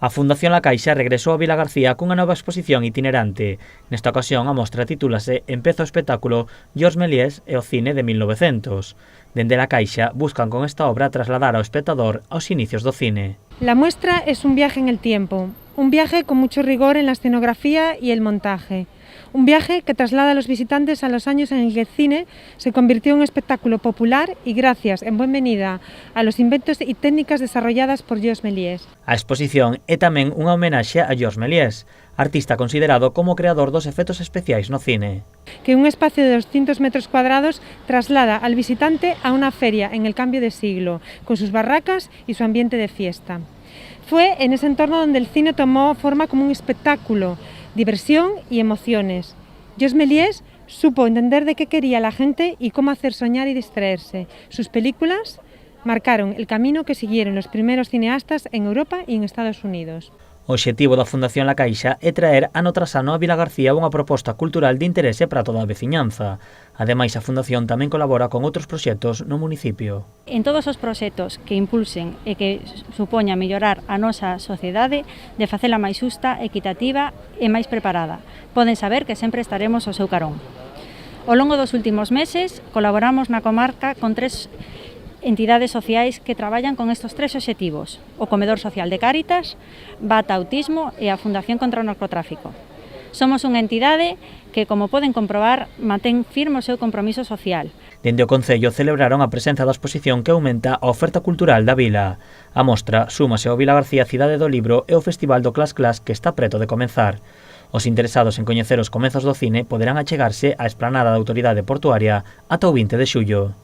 A Fundación La Caixa regresou a Vilagarcía cunha nova exposición itinerante. Nesta ocasión a mostra titúlase Empeza o espectáculo Georges Méliès e o cine de 1900. Dende La Caixa buscan con esta obra trasladar ao espectador aos inicios do cine. La muestra es un viaje en el tiempo, un viaje con mucho rigor en la escenografía y el montaje. Un viaje que traslada a los visitantes a los años en el que el cine se convirtió en un espectáculo popular y gracias, en buena medida, a los inventos y técnicas desarrolladas por Georges Méliès. A exposición é tamén unha homenaxe a Georges Méliès, artista considerado como creador dos efectos especiais no cine. Que un espacio de 200 metros cuadrados traslada al visitante a una feria en el cambio de siglo, con sus barracas y su ambiente de fiesta. Fue en ese entorno donde el cine tomó forma como un espectáculo, diversión y emociones. Georges Méliès supo entender de qué quería la gente y cómo hacer soñar y distraerse. Sus películas marcaron el camino que siguieron los primeros cineastas en Europa y en Estados Unidos. O obxectivo da Fundación La Caixa é traer ano tras ano a Vilagarcía unha proposta cultural de interese para toda a veciñanza. Ademais, a Fundación tamén colabora con outros proxectos no municipio. En todos os proxectos que impulsen e que supoña mellorar a nosa sociedade, de facela máis xusta, equitativa e máis preparada, poden saber que sempre estaremos ao seu carón. Ao longo dos últimos meses, colaboramos na comarca con 3 entidades sociais que traballan con estes 3 obxectivos: o Comedor Social de Cáritas, Bata Autismo e a Fundación contra o Narcotráfico. Somos unha entidade que, como poden comprobar, mantén firme o seu compromiso social. Dende o Concello celebraron a presenza da exposición que aumenta a oferta cultural da vila. A mostra súmase ao Vilagarcía Cidade do Libro e o Festival do Clas Clas que está preto de comenzar. Os interesados en coñecer os comezos do cine poderán achegarse á esplanada da Autoridade Portuaria ata o 20 de xullo.